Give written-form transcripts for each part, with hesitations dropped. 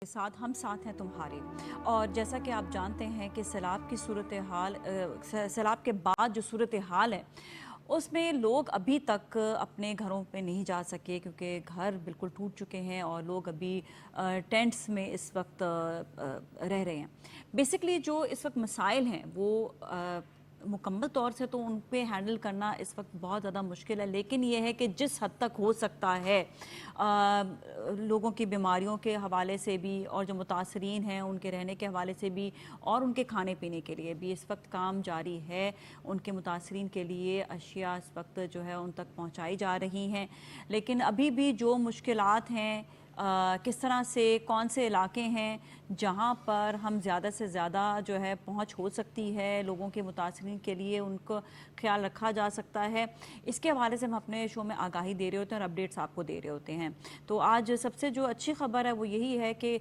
ساتھ ہم ساتھ ہیں تمہارے. اور جیسا کہ آپ جانتے ہیں کہ سیلاب کی صورتحال سیلاب کے بعد جو صورتحال ہے اس میں لوگ ابھی تک اپنے گھروں پہ نہیں جا سکے کیونکہ گھر بالکل ٹوٹ چکے ہیں اور لوگ ابھی ٹینٹس میں اس وقت رہ رہے ہیں. بیسکلی جو اس وقت مسائل ہیں وہ مکمل طور سے تو ان پہ ہینڈل کرنا اس وقت بہت زیادہ مشکل ہے، لیکن یہ ہے کہ جس حد تک ہو سکتا ہے لوگوں کی بیماریوں کے حوالے سے بھی اور جو متاثرین ہیں ان کے رہنے کے حوالے سے بھی اور ان کے کھانے پینے کے لیے بھی اس وقت کام جاری ہے. ان کے متاثرین کے لیے اشیاء اس وقت جو ہے ان تک پہنچائی جا رہی ہیں، لیکن ابھی بھی جو مشکلات ہیں کس طرح سے کون سے علاقے ہیں جہاں پر ہم زیادہ سے زیادہ جو ہے پہنچ ہو سکتی ہے لوگوں کے متاثرین کے لیے، ان کو خیال رکھا جا سکتا ہے، اس کے حوالے سے ہم اپنے شو میں آگاہی دے رہے ہوتے ہیں اور اپڈیٹس آپ کو دے رہے ہوتے ہیں. تو آج سب سے جو اچھی خبر ہے وہ یہی ہے کہ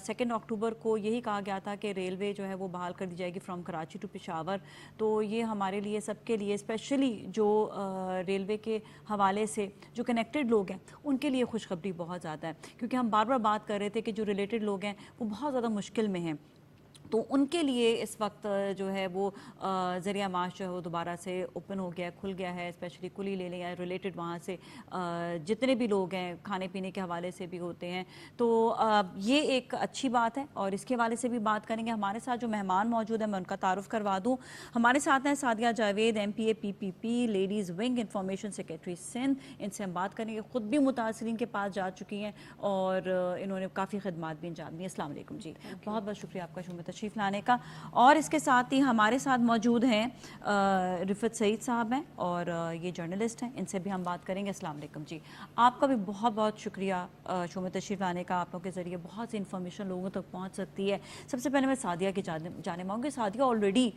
2 اکتوبر کو یہی کہا گیا تھا کہ ریلوے جو ہے وہ بحال کر دی جائے گی فرام کراچی ٹو پشاور. تو یہ ہمارے لیے سب کے لیے اسپیشلی جو ریلوے کے حوالے سے جو کنیکٹڈ لوگ ہیں ان کے لیے خوشخبری بہت زیادہ ہے، کیونکہ ہم بار بار بات کر رہے تھے کہ جو ریلیٹڈ لوگ ہیں وہ بہت زیادہ مشکل میں ہیں. تو ان کے لیے اس وقت جو ہے وہ ذریعہ معاش جو ہے وہ دوبارہ سے اوپن ہو گیا ہے، کھل گیا ہے. اسپیشلی کلی لے لیں یا ریلیٹڈ وہاں سے جتنے بھی لوگ ہیں کھانے پینے کے حوالے سے بھی ہوتے ہیں. تو یہ ایک اچھی بات ہے اور اس کے حوالے سے بھی بات کریں گے. ہمارے ساتھ جو مہمان موجود ہیں میں ان کا تعارف کروا دوں. ہمارے ساتھ ہیں Sadia Javed, MPA PPP ladies wing information secretary Sindh. ان سے ہم بات کریں گے. خود بھی متاثرین کے پاس جا چکی ہیں اور انہوں نے کافی خدمات بھی انجام دی. السلام علیکم جی، بہت بہت شکریہ آپ کا شو میں تشریف لانے کا. اور اس کے ساتھ ہی ہمارے ساتھ موجود ہیں رفعت سعید صاحب ہیں اور یہ جرنلسٹ ہیں، ان سے بھی ہم بات کریں گے. السلام علیکم جی، آپ کا بھی بہت بہت شکریہ شو میں تشریف لانے کا. آپ لوگوں کے ذریعے بہت سی انفارمیشن لوگوں تک پہنچ سکتی ہے. سب سے پہلے میں سعدیہ کی جانب آؤں گی. سعدیہ آلریڈی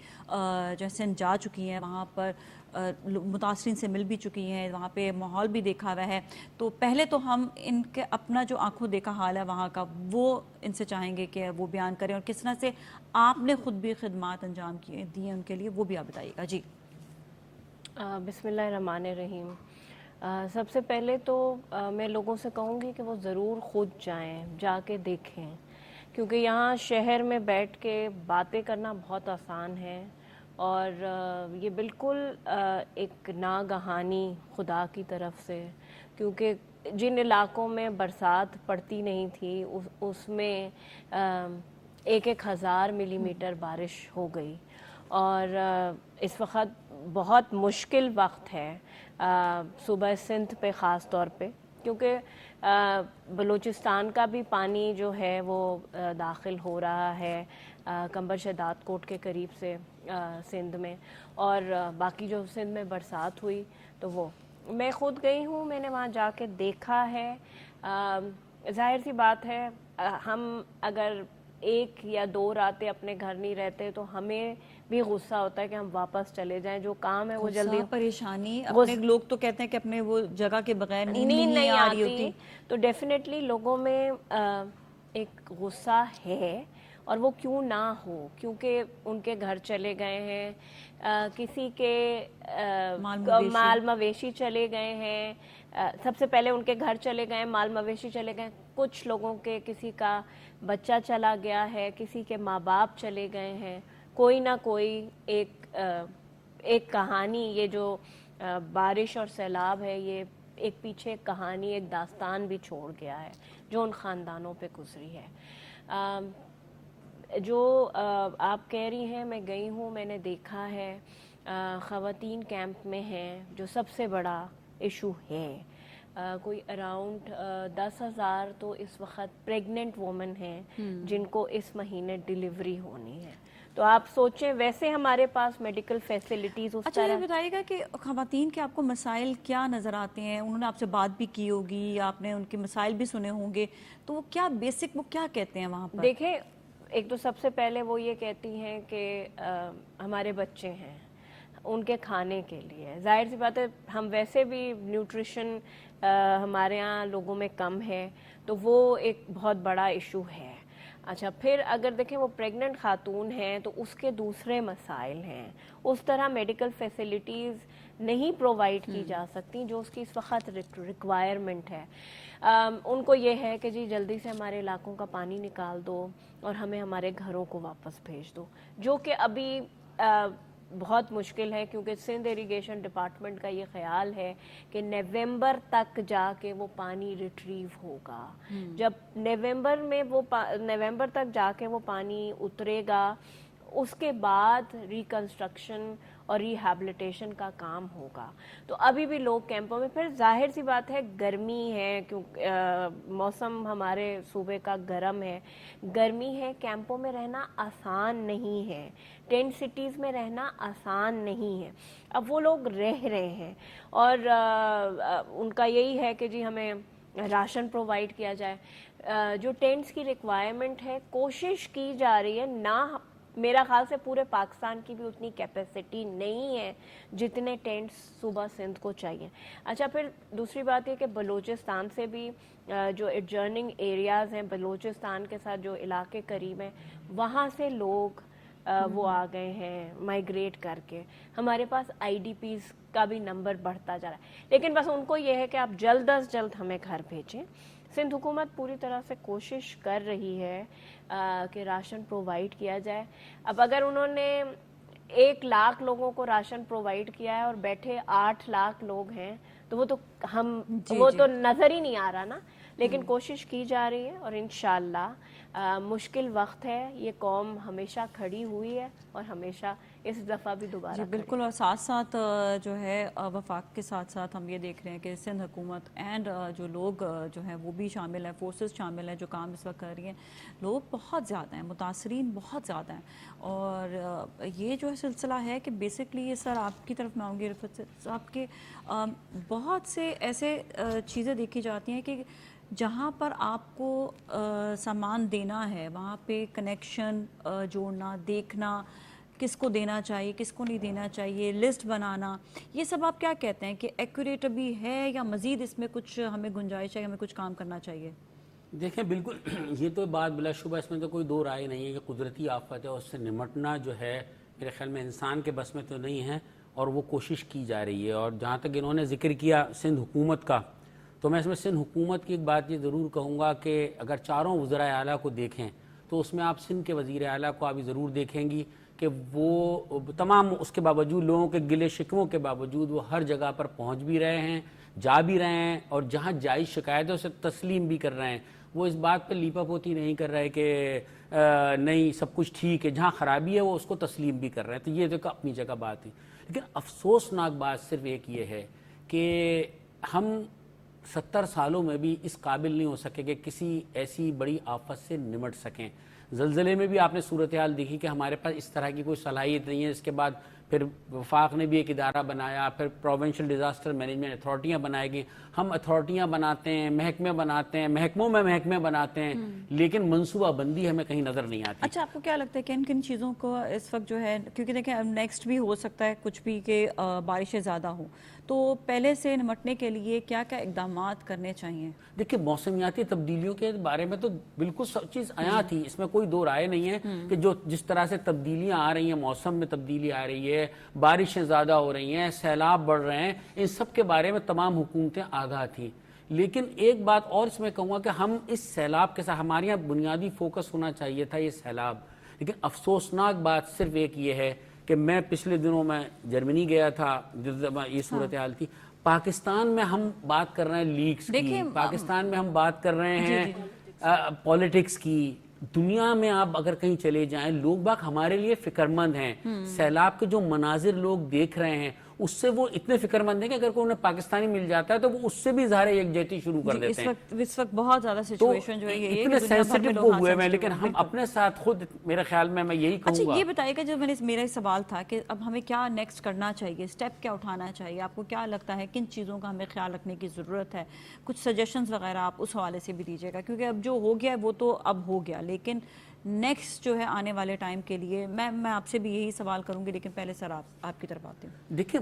جو سندھ جا چکی ہیں، وہاں پر متاثرین سے مل بھی چکی ہیں، وہاں پہ ماحول بھی دیکھا ہوا ہے. تو پہلے تو ہم ان کے اپنا جو آنکھوں دیکھا حال ہے وہاں کا وہ ان سے چاہیں گے کہ وہ بیان کریں، اور کس طرح سے آپ نے خود بھی خدمات انجام دی ہیں ان کے لیے، وہ بھی آپ بتائیے گا جی. بسم اللہ الرحمن الرحیم. سب سے پہلے تو میں لوگوں سے کہوں گی کہ وہ ضرور خود جائیں، جا کے دیکھیں، کیونکہ یہاں شہر میں بیٹھ کے باتیں کرنا بہت آسان ہے اور یہ بالکل ایک ناگہانی خدا کی طرف سے، کیونکہ جن علاقوں میں برسات پڑتی نہیں تھی اس میں 1,000 ملی میٹر بارش ہو گئی. اور اس وقت بہت مشکل وقت ہے صوبہ سندھ پہ خاص طور پہ، کیونکہ بلوچستان کا بھی پانی جو ہے وہ داخل ہو رہا ہے کمبر شہداد کوٹ کے قریب سے سندھ میں، اور باقی جو سندھ میں برسات ہوئی تو وہ میں خود گئی ہوں، میں نے وہاں جا کے دیکھا ہے. ظاہر سی بات ہے ہم اگر 1 یا 2 راتیں اپنے گھر نہیں رہتے تو ہمیں بھی غصہ ہوتا ہے کہ ہم واپس چلے جائیں، جو کام ہے وہ جلدی پریشانی. اپنے لوگ تو کہتے ہیں کہ اپنے وہ جگہ کے بغیر نیند نہیں آ رہی ہوتی. تو ڈیفینیٹلی لوگوں میں ایک غصہ ہے، اور وہ کیوں نہ ہو، کیونکہ ان کے گھر چلے گئے ہیں، کسی کے مال مویشی چلے گئے ہیں. سب سے پہلے ان کے گھر چلے گئے، مال مویشی چلے گئے. کچھ لوگوں کے کسی کا بچہ چلا گیا ہے، کسی کے ماں باپ چلے گئے ہیں. کوئی نہ کوئی ایک کہانی، یہ جو بارش اور سیلاب ہے یہ ایک پیچھے ایک کہانی، ایک داستان بھی چھوڑ گیا ہے جو ان خاندانوں پہ گزری ہے. جو آپ کہہ رہی ہیں میں گئی ہوں، میں نے دیکھا ہے خواتین کیمپ میں ہیں، جو سب سے بڑا ایشو ہے. کوئی اراؤنڈ 10,000 تو اس وقت پریگننٹ وومن ہیں جن کو اس مہینے ڈیلیوری ہونی ہے. تو آپ سوچیں ویسے ہمارے پاس میڈیکل فیسلٹیز اس اچھا طرح. یہ بتائیے گا کہ خواتین کے آپ کو مسائل کیا نظر آتے ہیں؟ انہوں نے آپ سے بات بھی کی ہوگی، آپ نے ان کے مسائل بھی سنے ہوں گے، تو وہ کیا بیسک وہ کیا کہتے ہیں وہاں پر؟ دیکھیں، ایک تو سب سے پہلے وہ یہ کہتی ہیں کہ ہمارے بچے ہیں، ان کے کھانے کے لیے. ظاہر سی بات ہے ہم ویسے بھی نیوٹریشن ہمارے ہاں لوگوں میں کم ہے، تو وہ ایک بہت بڑا ایشو ہے. اچھا پھر اگر دیکھیں وہ پریگننٹ خاتون ہیں تو اس کے دوسرے مسائل ہیں، اس طرح میڈیکل فیسلٹیز نہیں پرووائڈ کی جا سکتی جو اس کی اس وقت ریکوائرمنٹ ہے. ان کو یہ ہے کہ جی جلدی سے ہمارے علاقوں کا پانی نکال دو اور ہمیں ہمارے گھروں کو واپس بھیج دو، جو کہ ابھی بہت مشکل ہے کیونکہ سندھ اریگیشن ڈپارٹمنٹ کا یہ خیال ہے کہ نومبر تک جا کے وہ پانی ریٹریو ہوگا. جب نومبر تک جا کے وہ پانی اترے گا اس کے بعد ریکنسٹرکشن اور ریہیبلیٹیشن کا کام ہوگا. تو ابھی بھی لوگ کیمپوں میں، پھر ظاہر سی بات ہے گرمی ہے کیونکہ موسم ہمارے صوبے کا گرم ہے، گرمی ہے، کیمپوں میں رہنا آسان نہیں ہے، ٹینٹ سٹیز میں رہنا آسان نہیں ہے. اب وہ لوگ رہ رہے ہیں اور ان کا یہی ہے کہ جی ہمیں راشن پرووائڈ کیا جائے. جو ٹینٹس کی ریکوائرمنٹ ہے کوشش کی جا رہی ہے، نہ میرا خیال سے پورے پاکستان کی بھی اتنی کیپیسٹی نہیں ہے جتنے ٹینٹس صوبہ سندھ کو چاہیے. اچھا پھر دوسری بات یہ کہ بلوچستان سے بھی جو ایڈجرننگ ایریاز ہیں، بلوچستان کے ساتھ جو علاقے قریب ہیں وہاں سے لوگ وہ آ گئے ہیں مائیگریٹ کر کے. ہمارے پاس آئی ڈی پیز کا بھی نمبر بڑھتا جا رہا ہے، لیکن بس ان کو یہ ہے کہ آپ جلد از جلد ہمیں گھر بھیجیں. سندھ حکومت پوری طرح سے کوشش کر رہی ہے کہ راشن پرووائڈ کیا جائے. اب اگر انہوں نے 1 لاکھ لوگوں کو راشن پرووائڈ کیا ہے اور بیٹھے 8 لاکھ لوگ ہیں تو وہ تو تو نظر ہی نہیں آ رہا نا، لیکن کوشش کی جا رہی ہے اور انشاءاللہ مشکل وقت ہے، یہ قوم ہمیشہ کھڑی ہوئی ہے اور ہمیشہ اس دفعہ بھی دوبارہ جی بالکل. اور ساتھ ساتھ جو ہے وفاق کے ساتھ ساتھ ہم یہ دیکھ رہے ہیں کہ سندھ حکومت اینڈ جو لوگ جو ہیں وہ بھی شامل ہیں، فورسز شامل ہیں جو کام اس وقت کر رہی ہیں. لوگ بہت زیادہ ہیں، متاثرین بہت زیادہ ہیں. اور یہ جو سلسلہ ہے کہ بیسکلی یہ سر آپ کی طرف میں آؤں گی رفت صاحب کے بہت سے ایسے چیزیں دیکھی جاتی ہیں کہ جہاں پر آپ کو سامان دینا ہے وہاں پہ کنیکشن جوڑنا، دیکھنا کس کو دینا چاہیے کس کو نہیں دینا چاہیے، لسٹ بنانا، یہ سب آپ کیا کہتے ہیں کہ ایکوریٹ ابھی ہے یا مزید اس میں کچھ ہمیں گنجائش ہے، ہمیں کچھ کام کرنا چاہیے؟ دیکھیں بالکل یہ تو بات بلا شبہ اس میں تو کوئی دو رائے نہیں ہے کہ قدرتی آفت ہے، اس سے نمٹنا جو ہے میرے خیال میں انسان کے بس میں تو نہیں ہے اور وہ کوشش کی جا رہی ہے. اور جہاں تک انہوں نے ذکر کیا سندھ حکومت کا، تو میں اس میں سندھ حکومت کی ایک بات یہ ضرور کہوں گا کہ اگر چاروں وزرائے اعلیٰ کو دیکھیں تو اس میں آپ سندھ کے وزیر اعلیٰ کو آپ ضرور دیکھیں گی کہ وہ تمام اس کے باوجود لوگوں کے گلے شکووں کے باوجود وہ ہر جگہ پر پہنچ بھی رہے ہیں، جا بھی رہے ہیں اور جہاں جائز شکایتوں سے تسلیم بھی کر رہے ہیں. وہ اس بات پہ لیپا پوتی نہیں کر رہے کہ نہیں سب کچھ ٹھیک ہے، جہاں خرابی ہے وہ اس کو تسلیم بھی کر رہے ہیں. تو یہ تو اپنی جگہ بات ہے، لیکن افسوسناک بات صرف ایک یہ ہے کہ ہم 70 سالوں میں بھی اس قابل نہیں ہو سکے کہ کسی ایسی بڑی آفت سے نمٹ سکیں. زلزلے میں بھی آپ نے صورتحال دیکھی کہ ہمارے پاس اس طرح کی کوئی صلاحیت نہیں ہے. اس کے بعد پھر وفاق نے بھی ایک ادارہ بنایا، پھر پروونشل ڈیزاسٹر مینجمنٹ اتھارٹیاں بنائے گئی. ہم اتھارٹیاں بناتے ہیں، محکمے بناتے ہیں، محکموں میں محکمے بناتے ہیں، لیکن منصوبہ بندی ہمیں کہیں نظر نہیں آتی. اچھا آپ کو کیا لگتا ہے کہ کن چیزوں کو اس وقت جو ہے، کیونکہ دیکھیں اب نیکسٹ بھی ہو سکتا ہے کچھ بھی کہ بارشیں زیادہ ہوں، تو پہلے سے نمٹنے کے لیے کیا کیا اقدامات کرنے چاہیے؟ دیکھیں موسمیاتی تبدیلیوں کے بارے میں تو بالکل سب چیز عیاں تھی، اس میں کوئی دو رائے نہیں ہے کہ جس طرح سے تبدیلیاں آ رہی ہیں، موسم میں تبدیلی آ رہی ہے، بارشیں زیادہ ہو رہی ہیں، سیلاب بڑھ رہے ہیں، ان سب کے بارے میں تمام حکومتیں آگاہ تھیں. لیکن ایک بات اور اس میں کہوں گا کہ ہم اس سیلاب کے ساتھ ہمارے یہاں بنیادی فوکس ہونا چاہیے تھا یہ سیلاب. لیکن افسوسناک بات صرف ایک یہ ہے کہ میں پچھلے دنوں میں جرمنی گیا تھا جس یہ صورتحال تھی. پاکستان میں ہم بات کر رہے ہیں لیگز کی، پاکستان میں ہم بات کر رہے ہیں پولیٹکس کی. دنیا میں آپ اگر کہیں چلے جائیں لوگ باگ ہمارے لیے فکر مند ہیں. سیلاب کے جو مناظر لوگ دیکھ رہے ہیں اس سے وہ اتنے فکر مند ہیں کہ اگر کوئی انہیں پاکستانی مل جاتا ہے تو وہ اس سے بھی ظاہر یکجہتی شروع کر دیتے ہیں. اس وقت بہت زیادہ سچویشن جو ہے یہ اتنے سینسٹیو وہ ہوئے ہیں، لیکن ہم اپنے ساتھ خود میرے خیال میں یہی کہوں گا. اچھا یہ بتائیے گا، جو میرا سوال تھا کہ اب ہمیں کیا نیکسٹ کرنا چاہیے، سٹیپ کیا اٹھانا چاہیے، آپ کو کیا لگتا ہے کن چیزوں کا ہمیں خیال رکھنے کی ضرورت ہے؟ کچھ سجیشنز وغیرہ آپ اس حوالے سے بھی دیجیے گا، کیونکہ اب جو ہو گیا ہے وہ تو اب ہو گیا، لیکن نیکسٹ جو ہے آنے والے ٹائم کے لیے؟ میں آپ سے بھی یہی سوال کروں گی، لیکن پہلے سر آپ کی طرف آتے ہیں۔ دیکھیں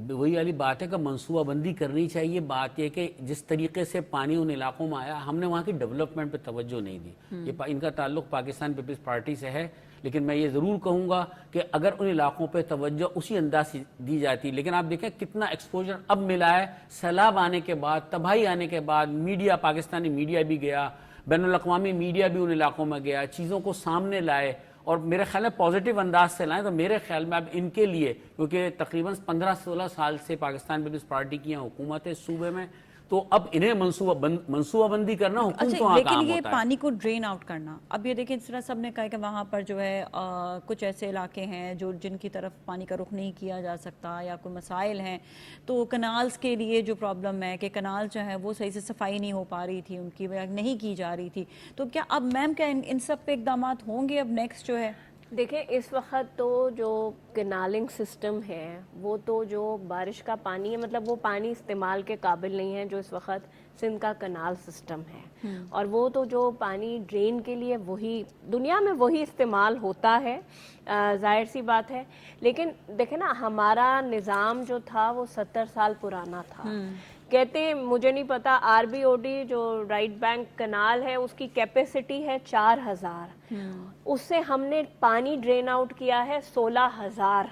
وہی والی بات ہے کہ منصوبہ بندی کرنی چاہیے۔ بات یہ کہ جس طریقے سے پانی ان علاقوں میں آیا، ہم نے وہاں کی ڈیولپمنٹ پہ توجہ نہیں دی۔ یہ ان کا تعلق پاکستان پیپلز پارٹی سے ہے، لیکن میں یہ ضرور کہوں گا کہ اگر ان علاقوں پہ توجہ اسی انداز سے دی جاتی، لیکن آپ دیکھیں کتنا ایکسپوجر اب ملا ہے سیلاب آنے کے بعد، تباہی آنے کے بعد۔ میڈیا، پاکستانی میڈیا بھی گیا، بین الاقوامی میڈیا بھی ان علاقوں میں گیا، چیزوں کو سامنے لائے، اور میرے خیال میں پازیٹیو انداز سے لائیں۔ تو میرے خیال میں اب ان کے لیے، کیونکہ تقریباً 15-16 سال سے پاکستان پیپلز پارٹی کی حکومت ہے صوبے میں، تو اب انہیں منصوبہ بندی کرنا حکومتوں کا کام لیکن یہ ہوتا ہے۔ پانی کو ڈرین آؤٹ کرنا، اب یہ دیکھیں اس طرح سب نے کہا کہ وہاں پر جو ہے کچھ ایسے علاقے ہیں جن کی طرف پانی کا رخ نہیں کیا جا سکتا، یا کوئی مسائل ہیں، تو کنالز کے لیے جو پرابلم ہے کہ کنال جو ہے وہ صحیح سے صفائی نہیں ہو پا رہی تھی، ان کی نہیں کی جا رہی تھی، تو کیا اب میم کیا ان سب پہ اقدامات ہوں گے اب نیکسٹ جو ہے؟ دیکھیں اس وقت تو جو کنالنگ سسٹم ہے وہ تو جو بارش کا پانی ہے، مطلب وہ پانی استعمال کے قابل نہیں ہے جو اس وقت سندھ کا کنال سسٹم ہے، اور وہ تو جو پانی ڈرین کے لیے وہی دنیا میں وہی استعمال ہوتا ہے، ظاہر سی بات ہے۔ لیکن دیکھیں نا، ہمارا نظام جو تھا وہ 70 سال پرانا تھا۔ کہتے ہیں، مجھے نہیں پتا، آر بی او ڈی جو رائٹ بینک کنال ہے اس کی کیپیسٹی ہے 4000، اس سے ہم نے پانی ڈرین آؤٹ کیا ہے 16,000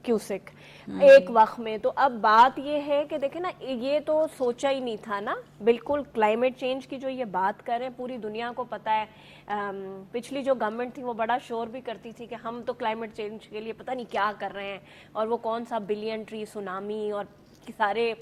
کیوسک ایک وقت میں۔ تو اب بات یہ ہے کہ دیکھیں نا، یہ تو سوچا ہی نہیں تھا نا، بالکل کلائمیٹ چینج کی جو یہ بات کر رہے ہیں پوری دنیا کو پتا ہے۔ پچھلی جو گورنمنٹ تھی وہ بڑا شور بھی کرتی تھی کہ ہم تو کلائمیٹ چینج کے لیے پتہ نہیں کیا کر رہے ہیں، اور وہ کون سا بلین ٹری سونامی اور سارے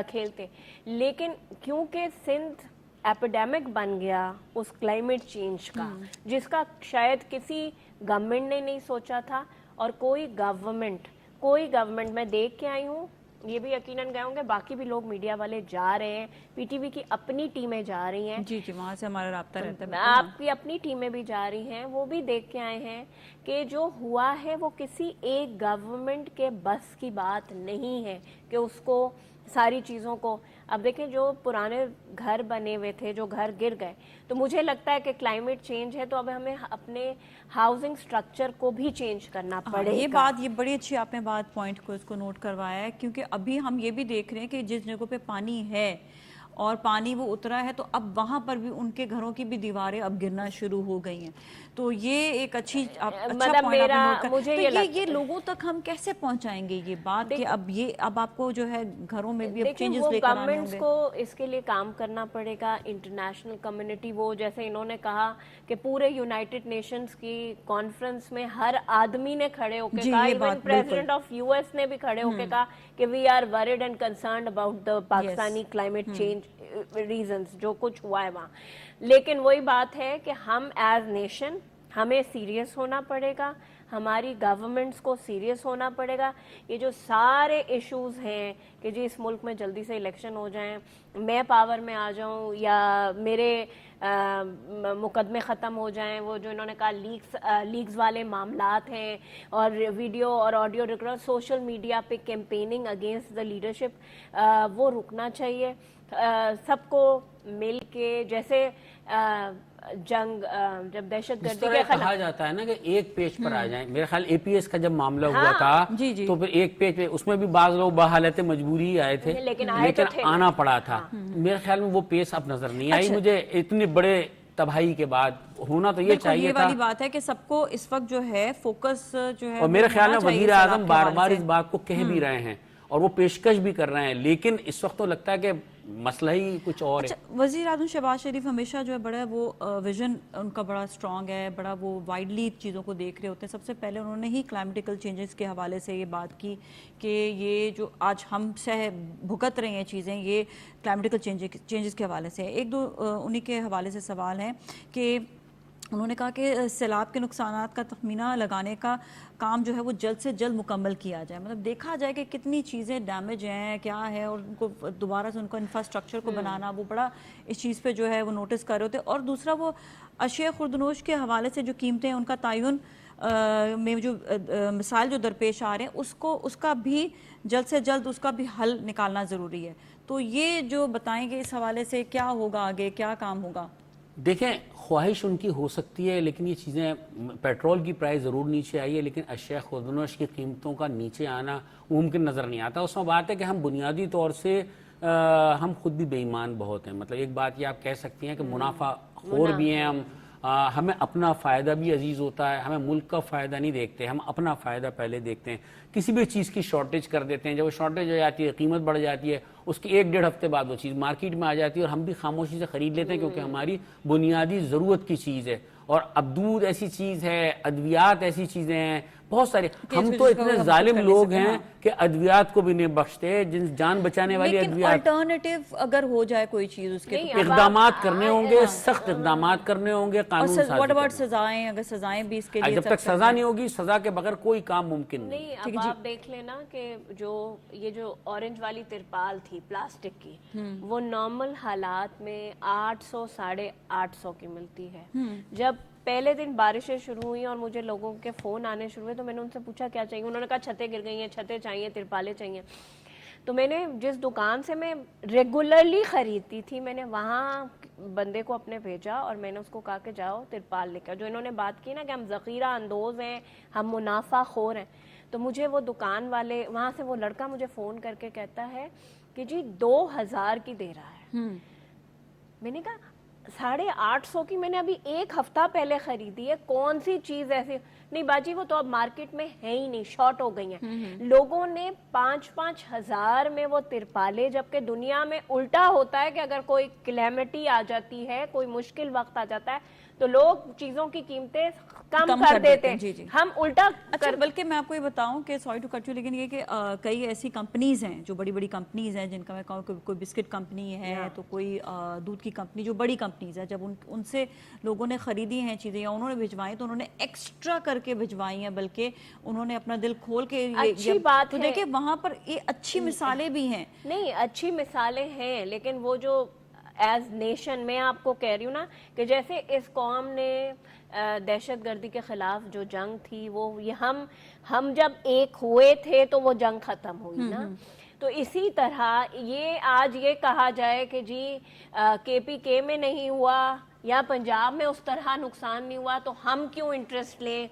کھیلتے، لیکن کیونکہ سندھ ایپیڈیمک بن گیا اس کلائمیٹ چینج کا، جس کا شاید کسی گورنمنٹ نے نہیں سوچا تھا، اور کوئی گورنمنٹ میں دیکھ کے آئی ہوں، یہ بھی یقیناً گئے ہوں گے، باقی بھی لوگ میڈیا والے جا رہے ہیں، پی ٹی وی کی اپنی ٹیمیں جا رہی ہیں، جی وہاں سے ہمارا رابطہ رہتا ہے، آپ کی اپنی ٹیمیں بھی جا رہی ہیں، وہ بھی دیکھ کے آئے ہیں کہ جو ہوا ہے وہ کسی ایک گورنمنٹ کے بس کی بات نہیں ہے کہ اس کو ساری چیزوں کو۔ اب دیکھیں جو پرانے گھر بنے ہوئے تھے، جو گھر گر گئے، تو مجھے لگتا ہے کہ کلائمیٹ چینج ہے تو اب ہمیں اپنے ہاؤسنگ سٹرکچر کو بھی چینج کرنا پڑے گا۔ یہ بڑی اچھی آپ نے بات پوائنٹ کو اس کو نوٹ کروایا ہے، کیونکہ ابھی ہم یہ بھی دیکھ رہے ہیں کہ جس جگہوں پہ پانی ہے اور پانی وہ اترا ہے، تو اب وہاں پر بھی ان کے گھروں کی بھی دیواریں اب گرنا شروع ہو گئی ہیں، تو یہ ایک اچھا پوائنٹ یہ لوگوں تک ہم کیسے پہنچائیں گے یہ بات کہ اب آپ کو جو ہے گھروں میں بھی اب چینجز لے کر آنے ہوں گے؟ گورنمنٹس کو اس کے لیے کام کرنا پڑے گا، انٹرنیشنل کمیونٹی، وہ جیسے انہوں نے کہا کہ پورے یونائٹڈ نیشنز کی کانفرنس میں ہر آدمی نے کھڑے ہو کے کہا، even president of U S نے بھی کھڑے ہو کے کہا کہ we are worried and concerned about the Pakistani climate change reasons, جو کچھ ہوا ہے وہاں۔ لیکن وہی بات ہے کہ ہم ایز نیشن ہمیں سیریس ہونا پڑے گا، ہماری گورنمنٹس کو سیریس ہونا پڑے گا۔ یہ جو سارے ایشوز ہیں کہ جی اس ملک میں جلدی سے الیکشن ہو جائیں، میں پاور میں آ جاؤں، یا میرے مقدمے ختم ہو جائیں، وہ جو انہوں نے کہا لیگز والے معاملات ہیں، اور ویڈیو اور آڈیو ریکارڈ، سوشل میڈیا پہ کیمپیننگ اگینسٹ دا لیڈرشپ، وہ رکنا چاہیے۔ سب کو مل کے، جیسے جنگ جب دہشت گردی کے کہا جاتا ہے نا کہ ایک پیج پر آ جائیں، میرے خیال اے پی ایس کا جب معاملہ ہوا تھا تو پھر ایک پیج پہ، اس میں بھی بعض لوگ بحالت مجبوری ہی آئے تھے، لیکن آنا پڑا تھا۔ میرے خیال میں وہ پیس اب نظر نہیں آئی مجھے اتنے بڑے تباہی کے بعد۔ ہونا تو یہ چاہیے تھا۔ یہ والی بات ہے کہ سب کو اس وقت جو ہے فوکس جو ہے، اور میرے خیال میں وزیر اعظم بار بار اس بات کو کہہ بھی رہے ہیں اور وہ پیشکش بھی کر رہے ہیں، لیکن اس وقت تو لگتا ہے کہ مسئلہ ہی کچھ اور ہے۔ وزیر اعظم شہباز شریف ہمیشہ جو ہے بڑا وہ ویژن ان کا بڑا اسٹرانگ ہے، بڑا وہ وائڈلی چیزوں کو دیکھ رہے ہوتے ہیں۔ سب سے پہلے انہوں نے ہی کلائمیٹیکل چینجز کے حوالے سے یہ بات کی کہ یہ جو آج ہم بھگت رہے ہیں چیزیں، یہ کلائمیٹیکل چینجز کے حوالے سے۔ ایک دو انہی کے حوالے سے سوال ہیں کہ انہوں نے کہا کہ سیلاب کے نقصانات کا تخمینہ لگانے کا کام جو ہے وہ جلد سے جلد مکمل کیا جائے، مطلب دیکھا جائے کہ کتنی چیزیں ڈیمیج ہیں، کیا ہے، اور ان کو دوبارہ سے ان کا انفراسٹرکچر کو بنانا، وہ بڑا اس چیز پہ جو ہے وہ نوٹس کر رہے ہوتے۔ اور دوسرا وہ اشیاء خوردنوش کے حوالے سے جو قیمتیں ان کا تعین میں جو مسائل جو درپیش آ رہے ہیں، اس کا بھی جلد سے جلد اس کا بھی حل نکالنا ضروری ہے۔ تو یہ جو بتائیں گے اس حوالے سے کیا ہوگا آگے، کیا کام ہوگا؟ دیکھیں خواہش ان کی ہو سکتی ہے، لیکن یہ چیزیں پیٹرول کی پرائز ضرور نیچے آئی ہے، لیکن اشیاء خودنوش کی قیمتوں کا نیچے آنا ممکن نظر نہیں آتا. اس میں بات ہے کہ ہم بنیادی طور سے ہم خود بھی بے ایمان بہت ہیں. مطلب ایک بات یہ آپ کہہ سکتی ہیں کہ منافع خور بھی ہیں ہم. ہمیں اپنا فائدہ بھی عزیز ہوتا ہے، ہمیں ملک کا فائدہ نہیں دیکھتے، ہم اپنا فائدہ پہلے دیکھتے ہیں. کسی بھی چیز کی شارٹیج کر دیتے ہیں، جب وہ شارٹیج ہو جاتی ہے قیمت بڑھ جاتی ہے، اس کے 1-1.5 ہفتے بعد وہ چیز مارکیٹ میں آ جاتی ہے اور ہم بھی خاموشی سے خرید لیتے ہیں کیونکہ ہماری بنیادی ضرورت کی چیز ہے. اور اب دودھ ایسی چیز ہے، ادویات ایسی چیزیں ہیں بہت سارے. ہم تو اتنے ظالم لوگ ہیں کہ ادویات کو بھی نہیں بخشتے، جان بچانے والی لیکن ادویات. الٹرنیٹیو اگر ہو جائے کوئی چیز اس کے تو اقدامات کرنے ہوں گے، سخت اقدامات کرنے ہوں گے، قانون سازی واٹ اباؤٹ کرنا. سزائیں؟ اگر سزائیں بھی اس کے لیے جب تک سزا نہیں ہوگی، سزا کے بغیر کوئی کام ممکن نہیں. نہیں. اب آپ دیکھ لینا کہ یہ جو اورنج والی ترپال تھی پلاسٹک کی، وہ نارمل حالات میں 800 850 کی ملتی ہے. جب پہلے دن بارشیں شروع ہوئی اور مجھے لوگوں کے فون آنے شروع ہوئے تو میں نے ان سے پوچھا کیا چاہیے. انہوں نے کہا چھتیں گر گئی ہیں، چھتیں چاہیے، ترپالیں چاہیے. تو میں نے جس دکان سے میں ریگولرلی خریدتی تھی، میں نے وہاں بندے کو اپنے بھیجا اور میں نے اس کو کہا کہ جاؤ ترپال لے کر. جو انہوں نے بات کی نا کہ ہم ذخیرہ اندوز ہیں، ہم منافع خور ہیں، تو مجھے وہ دکان والے وہاں سے وہ لڑکا مجھے فون کر کے کہتا ہے کہ جی 2000 کی دے رہا ہے. میں نے کہا 850 کی میں نے ابھی 1 ہفتہ پہلے خریدی ہے، کون سی چیز ایسی؟ نہیں باجی وہ تو اب مارکیٹ میں ہے ہی نہیں، شارٹ ہو گئی ہیں. لوگوں نے 5-5 ہزار میں وہ ترپالے، جبکہ دنیا میں الٹا ہوتا ہے کہ اگر کوئی کلیمٹی آ جاتی ہے، کوئی مشکل وقت آ جاتا ہے تو لوگ چیزوں کی قیمتیں کم کر دیتے ہیں. ہم الٹا اچھا. بلکہ میں آپ کو یہ بتاؤں کہ سوری ٹو کٹ یو، لیکن یہ کہ کئی ایسی کمپنیز ہیں جو بڑی بڑی کمپنیز ہیں، جن کا میں کہوں کہ کوئی بسکٹ کمپنی ہے تو کوئی دودھ کی کمپنی، جو بڑی کمپنیز ہیں، جب ان سے لوگوں نے خریدی ہیں چیزیں یا انہوں نے بھجوائی تو انہوں نے ایکسٹرا کر کے بھجوائی ہیں، بلکہ انہوں نے اپنا دل کھول کے. اچھی بات ہے. تو دیکھیں وہاں پر یہ اچھی مثالیں بھی ہیں. نہیں اچھی مثالیں ہیں، لیکن وہ جو ایز نیشن میں آپ کو کہہ رہی ہوں نا کہ جیسے اس قوم نے دہشت گردی کے خلاف جو جنگ تھی وہ ہم جب ایک ہوئے تھے تو وہ جنگ ختم ہوئی نا. تو اسی طرح یہ آج یہ کہا جائے کہ جی KPK میں نہیں ہوا یا پنجاب میں اس طرح نقصان نہیں ہوا تو ہم کیوں انٹرسٹ لیں،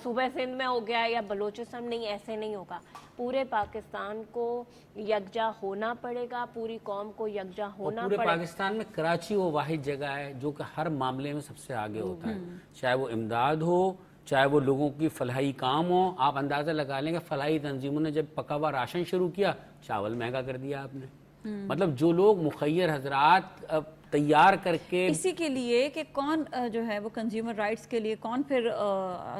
صوبہ سندھ میں ہو گیا یا بلوچستان. نہیں، ایسے نہیں ہوگا. پورے پاکستان کو یکجا ہونا پڑے گا، پوری قوم کو یکجا ہونا پڑے گا. پورے پاکستان میں کراچی وہ واحد جگہ ہے جو کہ ہر معاملے میں سب سے آگے ہوتا ہے، چاہے وہ امداد ہو، چاہے وہ لوگوں کی فلاحی کام ہو. آپ اندازہ لگا لیں کہ فلاحی تنظیموں نے جب پکا ہوا راشن شروع کیا، چاول مہنگا کر دیا آپ نے. مطلب جو لوگ مخیر حضرات تیار کر کے اسی کے لیے کہ کون جو ہے وہ کنزیومر رائٹس کے لیے کون پھر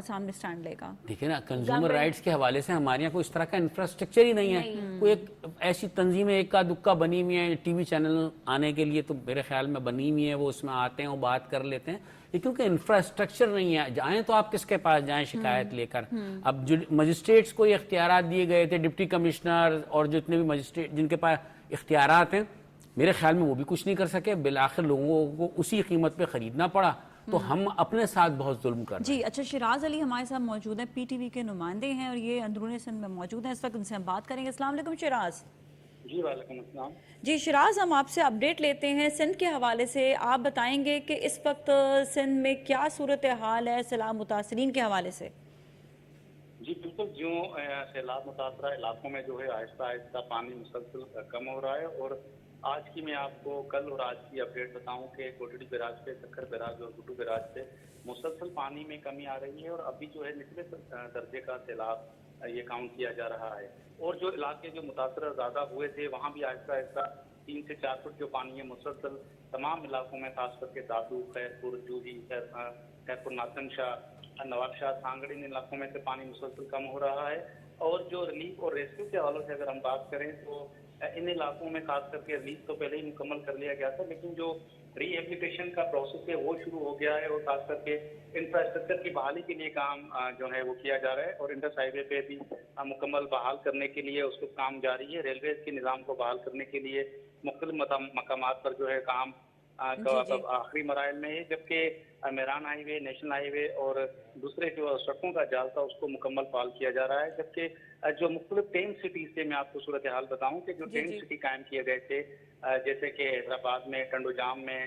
سامنے سٹینڈ لے گا. دیکھیں نا، کنزیومر رائٹس کے حوالے سے ہمارے یہاں کوئی اس طرح کا انفراسٹرکچر ہی نہیں ہے. کوئی ایک ایسی تنظیمیں اکا دکا بنی ہوئی ہیں ٹی وی چینل آنے کے لیے، تو میرے خیال میں بنی ہوئی ہیں، وہ اس میں آتے ہیں، وہ بات کر لیتے ہیں، لیکن کیونکہ انفراسٹرکچر نہیں ہے. جائیں تو آپ کس کے پاس جائیں شکایت لے کر؟ اب جو مجسٹریٹس کو یہ اختیارات دیے گئے تھے، ڈپٹی کمشنر اور جتنے بھی مجسٹریٹ جن کے پاس اختیارات ہیں، میرے خیال میں وہ بھی کچھ نہیں کر سکے. بالآخر لوگوں کو اسی قیمت پہ خریدنا پڑا. تو ہم اپنے ساتھ بہت ظلم کر رہے ہیں. جی اچھا، شیراز علی ہمارے ساتھ موجود ہیں، PTV کے نمائندے ہیں اور یہ اندرون سندھ میں موجود ہیں اس وقت. ان سے ہم بات کریں گے. السلام علیکم شیراز. جی وعلیکم السلام. جی شیراز، ہم آپ سے اپڈیٹ لیتے ہیں سندھ کے حوالے سے. آپ بتائیں گے کہ اس وقت سندھ میں کیا صورتحال ہے سیلاب متاثرین کے حوالے سے؟ جی بالکل، جو سیلاب متاثرہ علاقوں میں جو ہے آہستہ آہستہ پانی مسلسل کم ہو رہا ہے. اور آج کی میں آپ کو کل اور آج کی اپڈیٹ بتاؤں کہ کوٹڑی بیراج پہ، سکھر بیراج اور گڈو بیراج پہ مسلسل پانی میں کمی آ رہی ہے اور ابھی جو ہے نچلے درجے کا سیلاب یہ کاؤنٹ کیا جا رہا ہے. اور جو علاقے جو متاثر زیادہ ہوئے تھے وہاں بھی آہستہ آہستہ 3 سے 4 فٹ جو پانی ہے مسلسل تمام علاقوں میں، خاص کر کے دادو، خیرپور، جوہی، خیرپور، ناصن شاہ، نواب شاہ، سانگڑ، ان علاقوں میں سے پانی مسلسل کم ہو رہا ہے. اور جو ریلیف اور ریسکیو کے حوالے سے اگر ہم بات کریں تو ان علاقوں میں خاص کر کے ریلیف تو پہلے ہی مکمل کر لیا گیا تھا، لیکن جو ری ایپلیکیشن کا پروسیس ہے وہ شروع ہو گیا ہے اور خاص کر کے انفراسٹرکچر کی بحالی کے لیے کام جو ہے وہ کیا جا رہا ہے. اور انڈس ہائی وے پہ بھی مکمل بحال کرنے کے لیے اس کو کام جاری ہے. ریلویز کے نظام کو بحال کرنے کے لیے مختلف مقامات پر جو ہے کام آخری مراحل میں ہے، جبکہ میران ہائی وے، نیشنل ہائی وے اور دوسرے جو سڑکوں کا جال تھا اس کو مکمل فعال کیا جا رہا ہے. جبکہ جو مختلف 10 سٹیز سے میں آپ کو صورتحال بتاؤں کہ جو 10 سٹی قائم کیے گئے تھے، جیسے کہ حیدرآباد میں، ٹنڈو جام میں،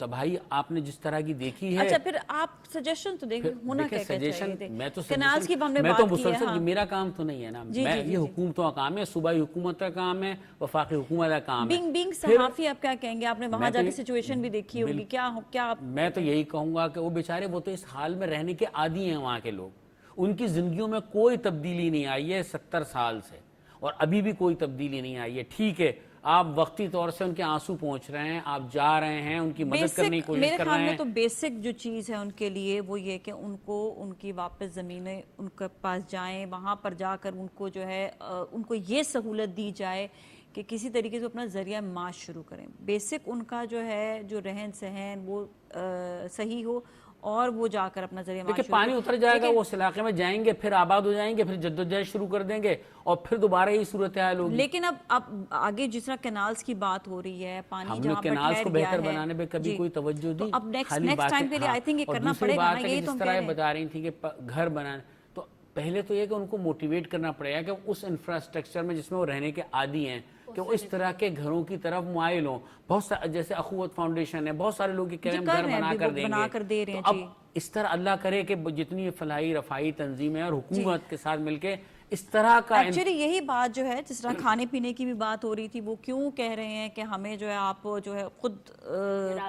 تباہی آپ نے جس طرح کی دیکھی ہے. اچھا پھر آپ سجیشن تو دیکھیں ہونا کیا سجیشن چاہیے. میں تو کنالز کی ہم نے میں بات تو کی ہے. مسلسل ہاں میرا کام تو نہیں ہے نا, میں یہ حکومتوں کا کام ہے, صوبائی حکومت کا کام ہے, وفاقی حکومت کا کام ہے. بینگ صحافی آپ کیا کہیں گے, آپ نے وہاں جا کے سچویشن بھی دیکھی ہوگی, کیا میں تو یہی کہوں گا کہ وہ بیچارے وہ تو اس حال میں رہنے کے عادی ہیں وہاں کے لوگ, ان کی زندگیوں میں کوئی تبدیلی نہیں آئی ہے 70 سال سے, اور ابھی بھی کوئی تبدیلی نہیں آئی ہے. ٹھیک ہے آپ وقتی طور سے ان کے آنسو پہنچ رہے ہیں, آپ جا رہے ہیں, ان کی مدد کرنے کی کوشش کر رہے ہیں. میرے خیال میں تو بیسک جو چیز ہے ان کے لیے وہ یہ کہ ان کو ان کی واپس زمینیں ان کے پاس جائیں, وہاں پر جا کر ان کو جو ہے ان کو یہ سہولت دی جائے کہ کسی طریقے سے اپنا ذریعہ معاش شروع کریں. بیسک ان کا جو ہے جو رہن سہن وہ صحیح ہو, اور وہ جا کر اپنا ذریعہ معاش دیکھیں پانی اتر جائے گا, وہ اس علاقے میں جائیں گے, پھر آباد ہو جائیں گے, پھر جدوجہد شروع کر دیں گے, اور پھر دوبارہ یہی صورتحال ہوگی. لیکن اب آگے جس طرح کینالز کی بات ہو رہی ہے, پانی ہم نے جہاں پر کینالز کو ٹھہر گیا بہتر ہے, بنانے پہ کبھی کوئی توجہ دی. تو اب نیکسٹ ٹائم کے لیے آئی تھنک یہ کرنا پڑے گا نا, یہی تو ہم جس کہہ طرح رہے ہیں. بتا رہی تھی کہ گھر بنانے, تو پہلے تو یہ کہ ان کو موٹیویٹ کرنا پڑے گا کہ اس انفراسٹرکچر میں جس میں وہ رہنے کے عادی ہیں کہ وہ اس طرح کے گھروں کی طرف مائل ہوں. بہت سارے جیسے اخوت فاؤنڈیشن ہے, بہت سارے لوگ کہہ رہے ہیں گھر بنا کر دیں گے. اب اس طرح اللہ کرے کہ جتنی فلاحی رفاہی تنظیمیں اور حکومت کے ساتھ مل کے اس طرح کا ایکچولی یہی بات جو ہے جس طرح کھانے پینے کی بھی بات ہو رہی تھی, وہ کیوں کہہ رہے ہیں کہ ہمیں جو ہے آپ جو ہے خود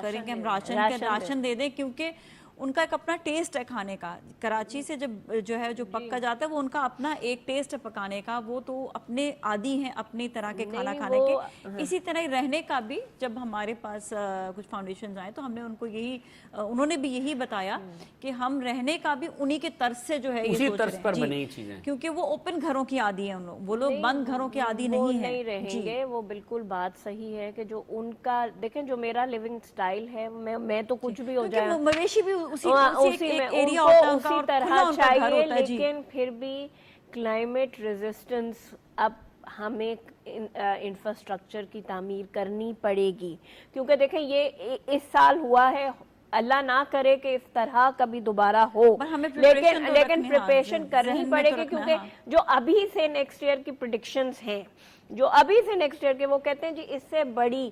کریں گے, ہم راشن دے دیں, کیونکہ ان کا ایک اپنا ٹیسٹ ہے کھانے کا. کراچی سے جب جو ہے جو پکا جاتا ہے وہ ان کا اپنا ایک ٹیسٹ ہے پکانے کا, وہ تو اپنے عادی ہیں اپنی طرح کے کھانا کھانے کے. اسی طرح رہنے کا بھی جب ہمارے پاس کچھ فاؤنڈیشنز آئے تو ہم نے ان کو یہی, انہوں نے بھی یہی بتایا کہ ہم رہنے کا بھی انہی کے طرز سے جو ہے یہ سوچ رہے ہیں, پر بنی چیزیں, کیونکہ وہ اوپن گھروں کی عادی ہیں, وہ لوگ بند گھروں کے عادی نہیں ہیں. نہیں رہیں گے, وہ بالکل بات صحیح ہے کہ جو ان کا دیکھیں جو میرا لیونگ سٹائل ہے, میں تو کچھ بھی ہو جائے, مویشی بھی اسی ایریا اسی طرح چاہیے, لیکن پھر بھی کلائمیٹ ریزسٹنس اب ہمیں انفراسٹرکچر کی تعمیر کرنی پڑے گی. کیونکہ دیکھیں یہ اس سال ہوا ہے, اللہ نہ کرے کہ اس طرح کبھی دوبارہ ہو, لیکن پریپریشن کرنی پڑے گی. کیونکہ جو ابھی سے نیکسٹ ایئر کی پریڈکشنز ہیں, جو ابھی سے نیکسٹ ایئر کے, وہ کہتے ہیں جی اس سے بڑی,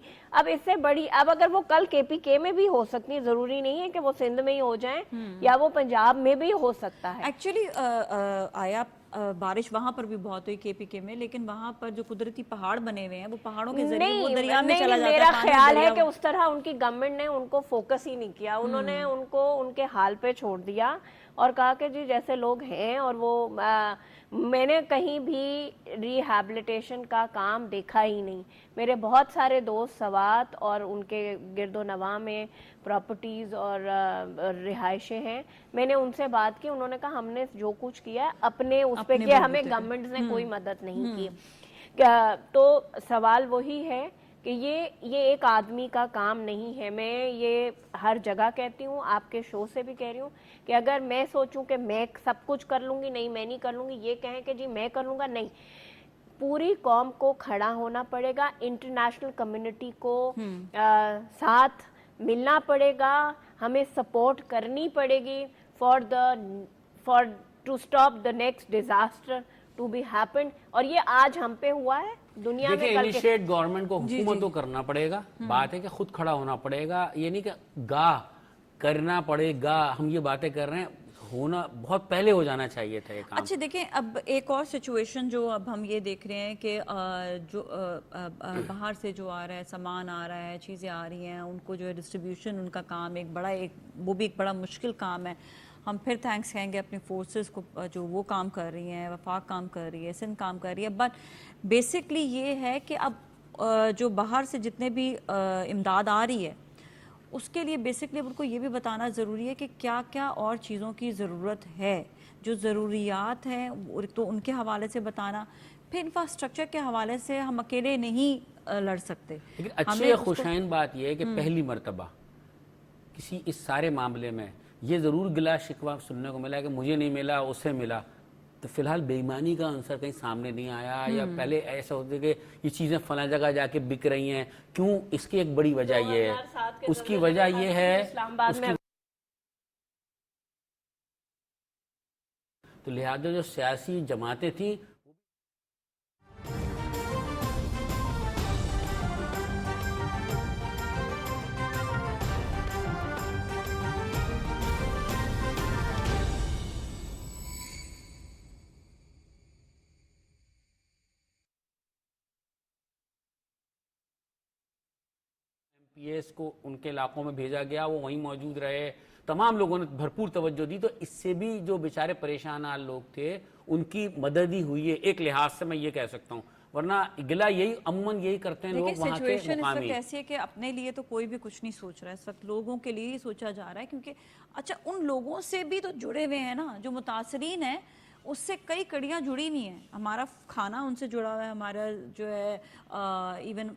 اب اگر وہ کل کے پی کے میں بھی ہو سکتی ہیں, ضروری نہیں ہے کہ وہ سندھ میں ہی ہو جائیں یا وہ پنجاب میں بھی ہو سکتا ہے. ایکچولی آیا بارش وہاں پر بھی بہت ہوئی کے پی کے میں, لیکن وہاں پر جو قدرتی پہاڑ بنے ہوئے ہیں وہ پہاڑوں کے ذریعے وہ دریا میں چلا جاتا ہے. میرا خیال ہے کہ اس طرح ان کی گورنمنٹ نے ان کو فوکس ہی نہیں کیا, انہوں نے ان کو ان کے حال پہ چھوڑ دیا اور کہا کہ جی جیسے لوگ ہیں. اور وہ میں نے کہیں بھی ریہیبلیٹیشن کا کام دیکھا ہی نہیں. میرے بہت سارے دوست سوات اور ان کے گرد و نواح میں پراپرٹیز اور رہائشیں ہیں, میں نے ان سے بات کی, انہوں نے کہا ہم نے جو کچھ کیا اپنے اس پہ کیا, ہمیں گورنمنٹ نے کوئی مدد نہیں کی. تو سوال وہی ہے کہ یہ ایک آدمی کا کام نہیں ہے. میں یہ ہر جگہ کہتی ہوں, آپ کے شو سے بھی کہہ رہی ہوں کہ اگر میں سوچوں کہ میں سب کچھ کر لوں گی, نہیں میں نہیں کر لوں گی, یہ کہیں کہ جی میں کر لوں گا, نہیں, پوری قوم کو کھڑا ہونا پڑے گا, انٹرنیشنل کمیونٹی کو ساتھ ملنا پڑے گا, ہمیں سپورٹ کرنی پڑے گی for to stop the next disaster to be happen. اور یہ آج ہم پہ ہوا ہے, دنیا میں انیشیٹ گورنمنٹ کو, حکومت کو کرنا پڑے گا. بات ہے کہ خود کھڑا ہونا پڑے گا, یہ نہیں کہ کرنا پڑے گا, ہم یہ باتیں کر رہے ہیں, ہونا بہت پہلے ہو جانا چاہیے تھا یہ کام. اچھا دیکھیں, اب ایک اور سچویشن جو اب ہم یہ دیکھ رہے ہیں کہ جو باہر سے جو آ رہا ہے, سامان آ رہا ہے, چیزیں آ رہی ہیں, ان کو جو ہے ڈسٹریبیوشن ان کا کام وہ بھی ایک بڑا مشکل کام ہے. ہم پھر تھینکس کہیں گے اپنی فورسز کو جو وہ کام کر رہی ہیں, وفاق کام کر رہی ہے, سندھ کام کر رہی ہے. بٹ بیسکلی یہ ہے کہ اب جو باہر سے جتنے بھی امداد آ رہی ہے اس کے لیے بیسکلی ان کو یہ بھی بتانا ضروری ہے کہ کیا کیا اور چیزوں کی ضرورت ہے, جو ضروریات ہیں تو ان کے حوالے سے بتانا. پھر انفراسٹرکچر کے حوالے سے ہم اکیلے نہیں لڑ سکتے. لیکن اچھی خوشائن بات یہ ہے کہ پہلی مرتبہ کسی اس سارے معاملے میں یہ ضرور گلا شکوہ سننے کو ملا کہ مجھے نہیں ملا, اسے ملا. تو فی الحال بے ایمانی کا عنصر کہیں سامنے نہیں آیا, یا پہلے ایسا ہوتا ہے کہ یہ چیزیں فلاں جگہ جا کے بک رہی ہیں. کیوں؟ اس کی ایک بڑی وجہ یہ ہے, اس کی وجہ یہ ہے, تو لہذا جو سیاسی جماعتیں تھیں MPS کو ان کے علاقوں میں بھیجا گیا, وہ وہیں موجود رہے, تمام لوگوں نے بھرپور توجہ دی, تو اس سے بھی جو بیچارے پریشان حال لوگ تھے ان کی مدد ہی ہوئی ہے ایک لحاظ سے, میں یہ کہہ سکتا ہوں. ورنہ گلا یہی عموماً یہی کرتے ہیں لوگ وہاں کے سچویشن اس مقامی. وقت ایسی ہے کہ اپنے لیے تو کوئی بھی کچھ نہیں سوچ رہا ہے اس وقت, لوگوں کے لیے ہی سوچا جا رہا ہے, کیونکہ اچھا ان لوگوں سے بھی تو جڑے ہوئے ہیں نا جو متاثرین ہیں, اس سے کئی کڑیاں جڑی ہوئی ہیں. ہمارا کھانا ان سے جڑا ہوا ہے, ہمارا جو ہے ایون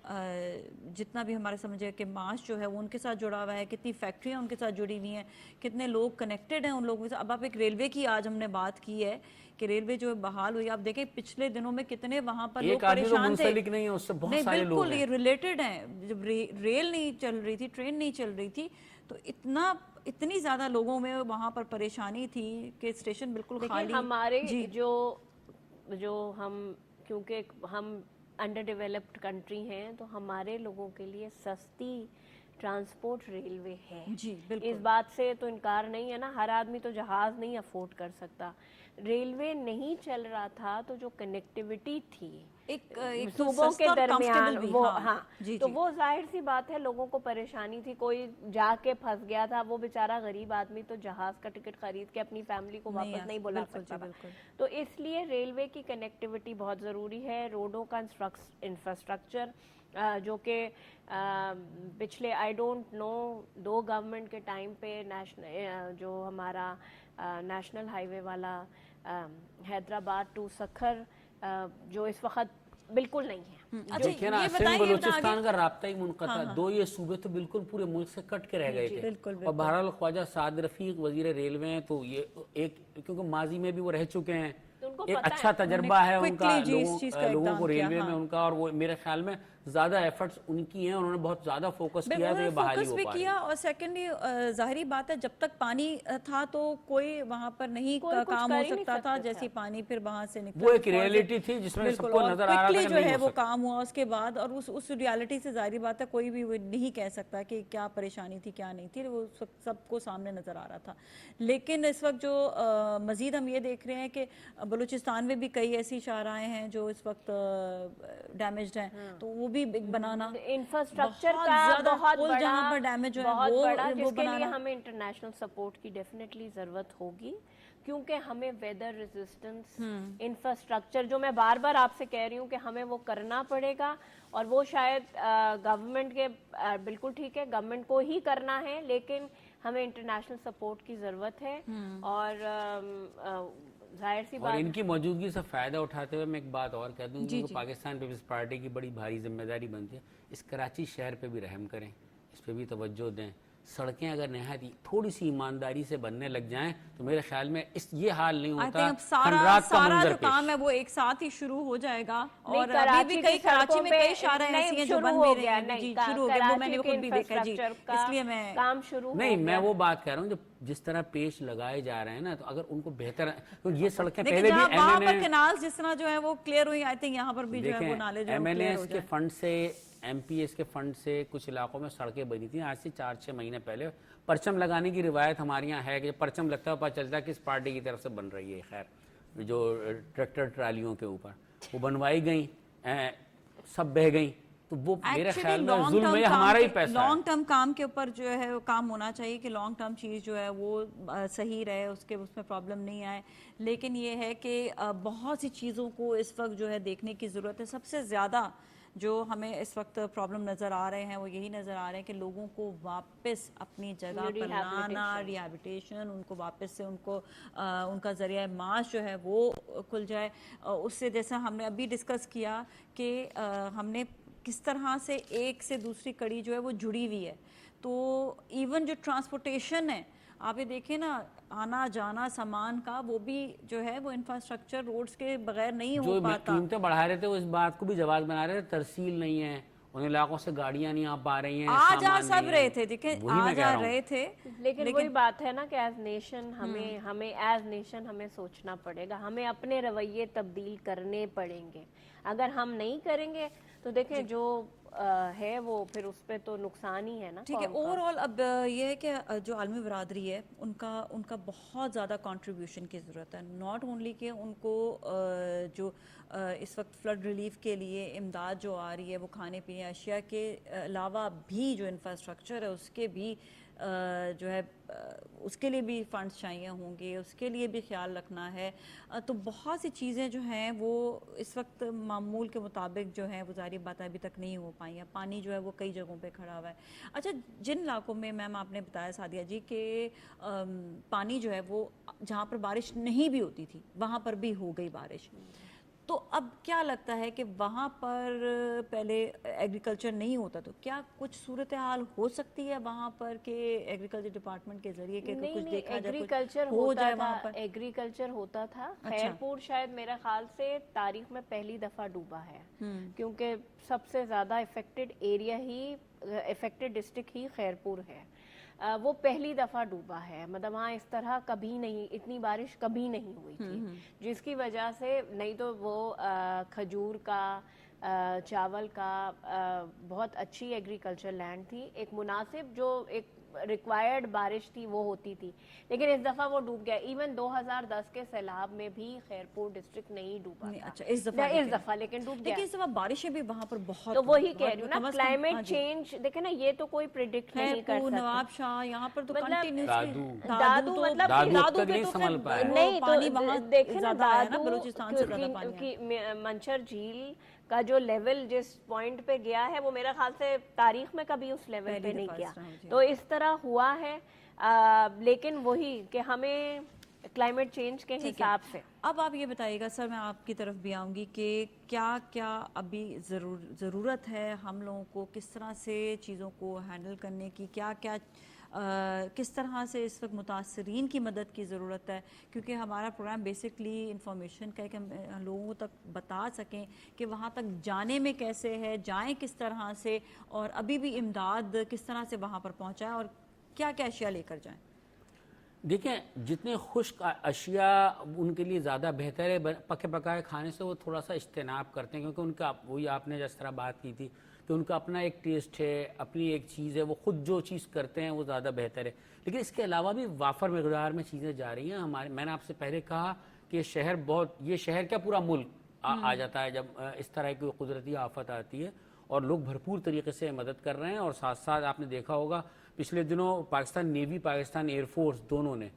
جتنا بھی ہمارے سمجھے کہ معاش جو ہے وہ ان کے ساتھ جڑا ہوا ہے, کتنی فیکٹریاں ان کے ساتھ جڑی ہوئی ہیں, کتنے لوگ کنیکٹڈ ہیں ان لوگوں سے. اب آپ ایک ریلوے کی آج ہم نے بات کی ہے کہ ریلوے جو بحال ہوئی, آپ دیکھیں پچھلے دنوں میں کتنے وہاں پر لوگ ایک آدمی تو پریشان تھے. منسلک نہیں ہے اس سے, بہت سارے لوگ بالکل ہیں. یہ ریلیٹڈ ہیں. جب ریل نہیں چل رہی تھی, ٹرین نہیں چل رہی تھی, تو اتنی زیادہ لوگوں میں وہاں پر پریشانی تھی کہ اسٹیشن بالکل خالی. ہمارے جی جو ہم, کیونکہ ہم انڈر ڈیولپڈ کنٹری ہیں, تو ہمارے لوگوں کے لیے سستی ٹرانسپورٹ ریلوے ہے. جی بالکل, اس بات سے تو انکار نہیں ہے نا, ہر آدمی تو جہاز نہیں افورڈ کر سکتا. ریلوے نہیں چل رہا تھا تو جو کنیکٹیوٹی تھی ایک صوبوں کے درمیان, وہ ہاں, تو جی وہ ظاہر سی بات ہے لوگوں کو پریشانی تھی. کوئی جا کے پھنس گیا تھا, وہ بیچارہ غریب آدمی تو جہاز کا ٹکٹ خرید کے اپنی فیملی کو واپس نہیں بلا سکتا تھا. تو اس لیے ریلوے کی کنیکٹیوٹی بہت ضروری ہے. روڈوں کا انفراسٹرکچر جو کہ پچھلے آئی ڈونٹ نو 2 گورنمنٹ کے ٹائم پہ جو ہمارا نیشنل ہائی وے والا حیدرآباد ٹو سکھر جو اس وقت بالکل نہیں ہے. دیکھیں نا, سندھ بلوچستان کا رابطہ ہی منقطع, 2 یہ صوبے تو بالکل پورے ملک سے کٹ کے رہ گئے تھے. اور بہرحال خواجہ سعد رفیق وزیر ریلوے ہیں, تو یہ ایک کیونکہ ماضی میں بھی وہ رہ چکے ہیں, ایک اچھا تجربہ ہے ان کا لوگوں کو ریلوے میں ان کا, اور وہ میرے خیال میں زیادہ ایفرٹس ان کی ہیں, انہوں نے بہت زیادہ فوکس کیا ہے, تو یہ بحالی ہو پا رہی ہے. اور سیکنڈلی ظاہری بات ہے, جب تک پانی تھا تو کوئی وہاں پر نہیں کام ہو سکتا تھا, جیسی پانی پھر وہاں سے نکلا, وہ ایک ریئلٹی تھی جس میں سب کو نظر آ رہا تھا کہ جو ہے وہ کام ہوا اس کے بعد. اور اس ریالٹی سے ظاہری بات ہے کوئی بھی نہیں کہہ سکتا کہ کیا پریشانی تھی کیا نہیں تھی, وہ سب کو سامنے نظر آ رہا تھا. لیکن اس وقت جو مزید ہم یہ دیکھ رہے ہیں کہ بلوچستان میں بھی کئی ایسی شاہراہیں ہیں جو اس وقت ڈیمیجڈ ہیں, تو وہ بھی بنانا انفراسٹرکچر کا بہت بڑا ڈیمیج ہے, جس کے لیے ہمیں انٹرنیشنل سپورٹ کی ڈیفینیٹلی ضرورت ہوگی, کیونکہ ہمیں ویدر ریزسٹنس انفراسٹرکچر, جو میں بار بار آپ سے کہہ رہی ہوں کہ ہمیں وہ کرنا پڑے گا, اور وہ شاید گورنمنٹ کے بالکل ٹھیک ہے گورنمنٹ کو ہی کرنا ہے, لیکن ہمیں انٹرنیشنل سپورٹ کی ضرورت ہے. اور ظاہر سی بات, اور ان کی موجودگی سے فائدہ اٹھاتے ہوئے میں ایک بات اور کہہ دوں کہ پاکستان پیپلز پارٹی کی بڑی بھاری ذمہ داری بنتی ہے, اس کراچی شہر پہ بھی رحم کریں, اس پہ بھی توجہ دیں. سڑکیں اگر نہایت تھوڑی سی ایمانداری سے بننے لگ جائیں تو میرے خیال میں یہ حال نہیں ہوتا. سارا جو کام ہے وہ ایک ساتھ ہی شروع ہو جائے گا, اور ابھی بھی کئی کراچی میں کئی شاہراہیں ایسی ہیں جو بن بھی رہی ہیں. جی شروع ہو گیا, وہ میں نے خود بھی دیکھا. جی اس لیے میں کام شروع نہیں, میں وہ بات کہہ رہا ہوں جس طرح پیش لگائے جا رہے ہیں نا, تو اگر ان کو بہتر, یہ سڑکیں پہلے بھی وہاں پر کینالز جس طرح جو ہے وہ کلیئر ہوئی, آئی تھنک یہاں پر بھی جو ہے وہ نالے جو ہے MNAs کے فنڈ سے, MPS کے فنڈ سے کچھ علاقوں میں سڑکیں بنی تھیں آج سے 4-6 مہینے پہلے. پرچم لگانے کی روایت ہمارے یہاں ہے کہ پرچم لگتا ہے پتہ چلتا ہے کس پارٹی کی طرف سے بن رہی ہے. خیر جو ٹریکٹر ٹرالیوں کے اوپر وہ بنوائی گئیں, سب بہہ گئیں, تو وہ میرے خیال میں ظلم ہے, ہمارا ہی پیسہ ہے. لانگ ٹرم کام کے اوپر جو ہے کام ہونا چاہیے کہ لانگ ٹرم چیز جو ہے وہ صحیح رہے, اس میں پرابلم نہیں آئے. لیکن یہ ہے کہ بہت سی چیزوں کو اس وقت جو ہے دیکھنے کی ضرورت ہے. سب سے زیادہ جو ہمیں اس وقت پرابلم نظر آ رہے ہیں وہ یہی نظر آ رہے ہیں کہ لوگوں کو واپس اپنی جگہ پر لانا, ریہیبلیٹیشن, ان کو واپس سے ان کا ذریعہ معاش جو ہے وہ کھل جائے. اس سے جیسا ہم نے ابھی ڈسکس کیا کہ ہم نے کس طرح سے ایک سے دوسری کڑی جو ہے وہ جڑی ہوئی ہے. تو ایون جو ٹرانسپورٹیشن ہے, آپ یہ دیکھیں نا, آنا جانا سامان کا, وہ بھی جو ہے وہ انفراسٹرکچر روڈز کے بغیر نہیں ہو پاتا. جو قیمتیں بڑھا رہے تھے وہ اس بات کو بھی جواز بنا رہے تھے, ترسیل نہیں ہے, ان علاقوں سے گاڑیاں نہیں آ پا رہی ہیں, آج سب رہے تھے, دیکھیں آج آ رہے تھے. لیکن وہی بات ہے نا کہ ایز نیشن ہمیں سوچنا پڑے گا, ہمیں اپنے رویے تبدیل کرنے پڑیں گے. اگر ہم نہیں کریں گے تو دیکھیں جو ہے وہ پھر اس پہ تو نقصان ہی ہے نا ٹھیک ہے. قوم کا۔ اوور آل اب یہ ہے کہ جو عالمی برادری ہے ان کا بہت زیادہ کنٹریبیوشن کی ضرورت ہے. ناٹ اونلی کہ ان کو جو اس وقت فلڈ ریلیف کے لیے امداد جو آ رہی ہے وہ کھانے پینے اشیاء کے علاوہ بھی جو انفراسٹرکچر ہے اس کے بھی جو ہے اس کے لیے بھی فنڈس چاہیے ہوں گے, اس کے لیے بھی خیال رکھنا ہے. تو بہت سی چیزیں جو ہیں وہ اس وقت معمول کے مطابق جو ہیں وہ ظاہری بات ابھی تک نہیں ہو پائی ہیں. پانی جو ہے وہ کئی جگہوں پہ کھڑا ہوا ہے. اچھا, جن علاقوں میں میم آپ نے بتایا سعدیہ جی کہ پانی جو ہے وہ جہاں پر بارش نہیں بھی ہوتی تھی وہاں پر بھی ہو گئی بارش, تو اب کیا لگتا ہے کہ وہاں پر پہلے ایگریکلچر نہیں ہوتا تو کیا کچھ صورتحال ہو سکتی ہے وہاں پر کہ ایگریکلچر ڈپارٹمنٹ کے ذریعے کہ نہیں کچھ نہیں دیکھا جائے, ایگریکلچر کچھ ہو ہوتا جائے تھا, وہاں پر؟ ایگریکلچر ہوتا تھا. اچھا. خیرپور شاید میرے خیال سے تاریخ میں پہلی دفعہ ڈوبا ہے, کیونکہ سب سے زیادہ افیکٹڈ ایریا ہی, افیکٹڈ ڈسٹرکٹ ہی خیرپور ہے. وہ پہلی دفعہ ڈوبا ہے, مطلب وہاں اس طرح کبھی نہیں, اتنی بارش کبھی نہیں ہوئی تھی, جس کی وجہ سے نہیں تو وہ کھجور کا, چاول کا بہت اچھی ایگریکلچر لینڈ تھی, ایک مناسب جو ایک ریکوائرڈ بارش تھی وہ ہوتی تھی, لیکن اس دفعہ وہ ڈوب گیا. ایون 2010 کے سیلاب میں بھی خیرپور ڈسٹرکٹ نہیں ڈوبا تھا. اچھا, اس دفعہ لیکن ڈوب گیا. لیکن اس دفعہ بارشیں بھی وہاں پر بہت, تو وہی کہہ رہی ہوں نا, کلائمیٹ چینج دیکھیں نا, یہ تو کوئی پریڈکٹ نہیں کر سکتا. نواب شاہ یہاں پر تو مطلب کنٹینیوسلی دادو مطلب دادو نہیں سنبھل پایا. نہیں پانی تو وہاں دیکھیں نا, زیادہ آیا نا, دادو بلوچستان سے زیادہ پانی آیا. منچر جھیل کا جو لیول جس پوائنٹ پہ گیا ہے وہ میرا خیال سے تاریخ میں کبھی اس لیول پہ نہیں گیا. تو اس طرح ہوا ہے, لیکن وہی کہ ہمیں کلائمیٹ چینج کے حساب سے. اب آپ یہ بتائیے گا سر, میں آپ کی طرف بھی آؤں گی کہ کیا کیا ابھی ضرورت ہے ہم لوگوں کو, کس طرح سے چیزوں کو ہینڈل کرنے کی, کیا کیا کس طرح سے اس وقت متاثرین کی مدد کی ضرورت ہے, کیونکہ ہمارا پروگرام بیسکلی انفارمیشن کا ہے کہ ہم لوگوں تک بتا سکیں کہ وہاں تک جانے میں کیسے ہے, جائیں کس طرح سے, اور ابھی بھی امداد کس طرح سے وہاں پر پہنچائیں اور کیا کیا اشیاء لے کر جائیں. دیکھیں, جتنے خشک اشیاء ان کے لیے زیادہ بہتر ہے, پکے پکائے کھانے سے وہ تھوڑا سا اجتناب کرتے ہیں, کیونکہ ان کا وہی آپ نے جس طرح بات کی تھی کہ ان کا اپنا ایک ٹیسٹ ہے, اپنی ایک چیز ہے, وہ خود جو چیز کرتے ہیں وہ زیادہ بہتر ہے. لیکن اس کے علاوہ بھی وافر مقدار میں چیزیں جا رہی ہیں. میں نے آپ سے پہلے کہا کہ یہ شہر کیا پورا ملک آ جاتا ہے جب اس طرح کی قدرتی آفت آتی ہے, اور لوگ بھرپور طریقے سے مدد کر رہے ہیں. اور ساتھ ساتھ آپ نے دیکھا ہوگا پچھلے دنوں Pakistan navy, Pakistan air force دونوں نے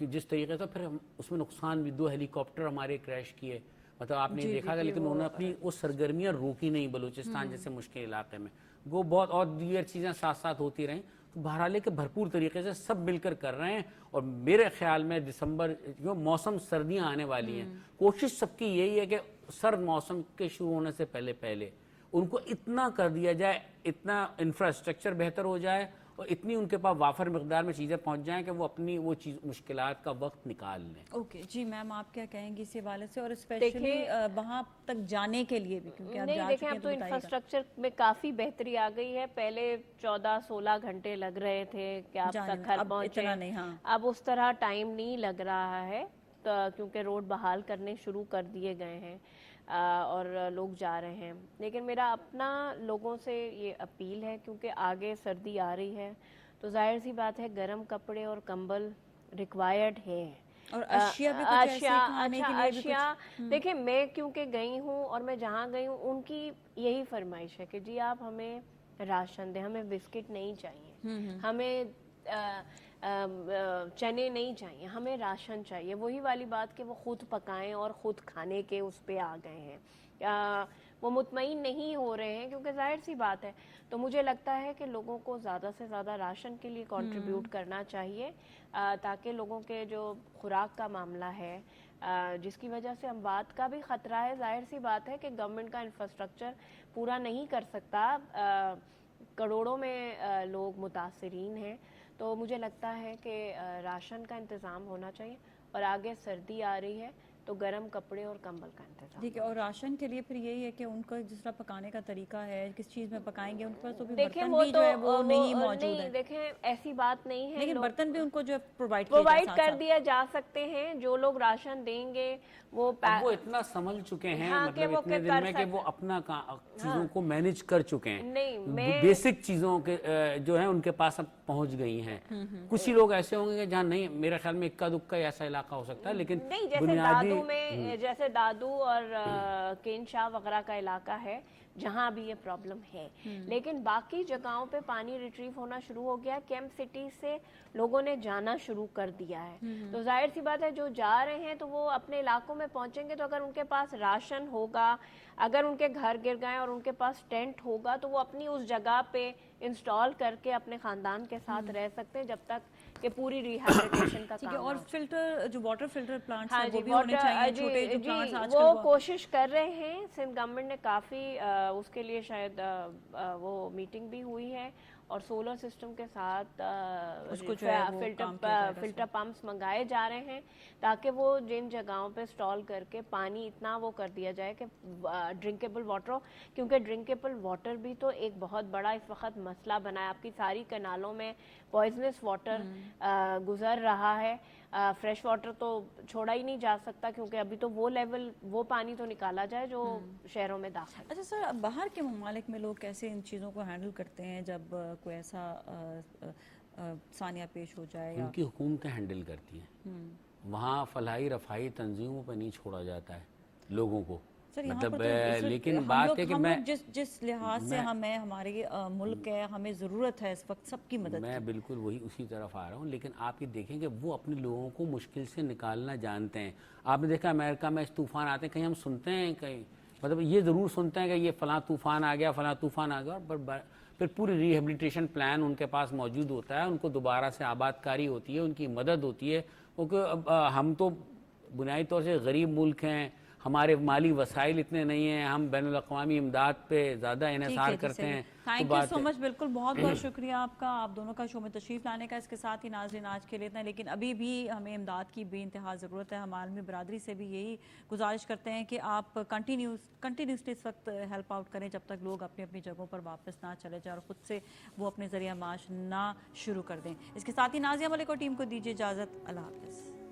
جس طریقے سے, پھر اس میں نقصان بھی, 2 ہیلی کاپٹر ہمارے کریش کیے, مطلب آپ نے دیکھا گا, لیکن انہوں نے اپنی وہ سرگرمیاں روکی نہیں بلوچستان جیسے مشکل علاقے میں. وہ بہت اور دیگر چیزیں ساتھ ساتھ ہوتی رہیں. تو بہرحال کہ بھرپور طریقے سے سب مل کر رہے ہیں. اور میرے خیال میں دسمبر جو موسم سردیاں آنے والی ہیں, کوشش سب کی یہی ہے کہ سرد موسم کے شروع ہونے سے پہلے ان کو اتنا کر دیا جائے, اتنا انفراسٹرکچر بہتر ہو جائے, اور اتنی ان کے پاس وافر مقدار میں چیزیں پہنچ جائیں کہ وہ اپنی وہ چیز مشکلات کا وقت نکال لیں. اوکے جی میم, آپ کیا کہیں گی اس حوالے سے, اور اسپیشلی وہاں تک جانے کے لیے بھی, کیونکہ آپ نہیں دیکھیں اب تو انفراسٹرکچر میں کافی بہتری آ گئی ہے. پہلے 14-16 گھنٹے لگ رہے تھے کہ آپ تک گھر پہنچے, اب اس طرح ٹائم نہیں لگ رہا ہے, کیونکہ روڈ بحال کرنے شروع کر دیے گئے ہیں اور لوگ جا رہے ہیں. لیکن میرا اپنا لوگوں سے یہ اپیل ہے, کیونکہ آگے سردی آ رہی ہے تو ظاہر سی بات ہے گرم کپڑے اور کمبل ریکوائرڈ ہے. اور اشیاء بھی کچھ ایسی کھانے کے لیے بھی کچھ. دیکھیں, میں کیونکہ گئی ہوں اور میں جہاں گئی ہوں ان کی یہی فرمائش ہے کہ جی آپ ہمیں راشن دیں, ہمیں بسکٹ نہیں چاہیے, ہمیں چنے نہیں چاہیے, ہمیں راشن چاہیے. وہی والی بات کہ وہ خود پکائیں اور خود کھانے کے اس پہ آ گئے ہیں, وہ مطمئن نہیں ہو رہے ہیں, کیونکہ ظاہر سی بات ہے. تو مجھے لگتا ہے کہ لوگوں کو زیادہ سے زیادہ راشن کے لیے کنٹریبیوٹ کرنا چاہیے, تاکہ لوگوں کے جو خوراک کا معاملہ ہے, جس کی وجہ سے اموات کا بھی خطرہ ہے. ظاہر سی بات ہے کہ گورنمنٹ کا انفراسٹرکچر پورا نہیں کر سکتا, کروڑوں میں لوگ متاثرین ہیں. تو مجھے لگتا ہے کہ راشن کا انتظام ہونا چاہیے. اور آگے سردی آ رہی ہے, تو گرم کپڑے اور کمبل کا انتظام. ٹھیک ہے. اور راشن کے لیے پھر یہی ہے کہ ان کا جس طرح پکانے کا طریقہ ہے, کس چیز میں پکائیں گے, ان کے پاس تو بھی دیکھیں برتن وہ بھی تو جو ہے وہ نہیں موجود نہیں, ہے, دیکھیں ایسی بات نہیں ہے, لیکن لوگ برتن بھی ان کو جو ہے پرووائڈ کر دیا جا سکتے ہیں. جو لوگ راشن دیں گے وہ وہ اتنا سمجھ چکے ہیں, ہاں کہ مطلب وہ اتنے دن میں کہ وہ اپنا چیزوں کو مینج کر چکے ہیں. نہیں, میں بیسک چیزوں کے جو ہیں ان کے پاس اب پہنچ گئی ہیں. کچھ ہی لوگ ایسے ہوں گے جہاں نہیں, میرے خیال میں اکا دکا ایسا علاقہ ہو سکتا ہے, لیکن نہیں, جیسے دادو میں, جیسے دادو اور کین شاہ وغیرہ کا علاقہ ہے جہاں بھی یہ پرابلم ہے. لیکن باقی جگہوں پہ پانی ریٹریو ہونا شروع ہو گیا. کیمپ سٹی سے لوگوں نے جانا شروع کر دیا ہے. تو ظاہر سی بات ہے جو جا رہے ہیں تو وہ اپنے علاقوں میں پہنچیں گے, تو اگر ان کے پاس راشن ہوگا, اگر ان کے گھر گر گئے اور ان کے پاس ٹینٹ ہوگا, تو وہ اپنی اس جگہ پہ انسٹال کر کے اپنے خاندان کے ساتھ رہ سکتے ہیں جب تک کہ پوری ریہیبلیٹیشن کا کام. اور فلٹر جو واٹر فلٹر پلانٹس ہاں ہیں جی, وہ بھی ہونے چاہیے, چھوٹے جو جی, پلانٹس آج وہ کل کوشش کر رہے ہیں. سندھ گورنمنٹ نے کافی اس کے لیے شاید وہ میٹنگ بھی ہوئی ہے, اور سولر سسٹم کے ساتھ فلٹر پمپس منگائے جا رہے ہیں تاکہ وہ جن جگہوں پہ اسٹال کر کے پانی اتنا وہ کر دیا جائے کہ ڈرنکیبل واٹر ہو. کیونکہ ڈرنکیبل واٹر بھی تو ایک بہت بڑا اس وقت مسئلہ بنا ہے. آپ کی ساری کنالوں میں پوائزنس واٹر گزر رہا ہے. فریش واٹر تو چھوڑا ہی نہیں جا سکتا, کیونکہ ابھی تو وہ پانی تو نکالا جائے جو شہروں میں داخل. اچھا سر, باہر کے ممالک میں لوگ کیسے ان چیزوں کو ہینڈل کرتے ہیں جب کوئی ایسا ثانیہ پیش ہو جائے؟ ان کی حکومتیں ہینڈل کرتی ہیں. وہاں فلاحی رفاہی تنظیموں پہ نہیں چھوڑا جاتا ہے لوگوں کو. سر یہاں پر لیکن بات ہے کہ میں جس لحاظ سے ہمیں ہمارے ملک ہے, ہمیں ضرورت ہے اس وقت سب کی مدد. میں بالکل وہی اسی طرف آ رہا ہوں, لیکن آپ یہ دیکھیں کہ وہ اپنے لوگوں کو مشکل سے نکالنا جانتے ہیں. آپ نے دیکھا امریکہ میں طوفان آتے ہیں, کہیں ہم سنتے ہیں, کہیں مطلب یہ ضرور سنتے ہیں کہ یہ فلاں طوفان آ گیا, فلاں طوفان آ گیا, اور پھر پوری ریہیبلیٹیشن پلان ان کے پاس موجود ہوتا ہے. ان کو دوبارہ سے آباد کاری ہوتی ہے, ان کی مدد ہوتی ہے. کیونکہ ہم تو بنیادی طور سے غریب ملک ہیں, ہمارے مالی وسائل اتنے نہیں ہیں, ہم بین الاقوامی امداد پہ زیادہ انحصار کرتے ہیں. تھینک یو سو مچ, بالکل بہت بہت شکریہ آپ کا, آپ دونوں کا شو میں تشریف لانے کا. اس کے ساتھ ہی ناظرین آج کے لیے اتنا, لیکن ابھی بھی ہمیں امداد کی بے انتہا ضرورت ہے. ہم عالمی برادری سے بھی یہی گزارش کرتے ہیں کہ آپ کنٹینیوسلی اس وقت ہیلپ آؤٹ کریں جب تک لوگ اپنی اپنی جگہوں پر واپس نہ چلے جائیں اور خود سے وہ اپنے ذریعہ معاش نہ شروع کر دیں. اس کے ساتھ ہی نازیہ ملک اور ٹیم کو دیجیے اجازت. اللہ حافظ.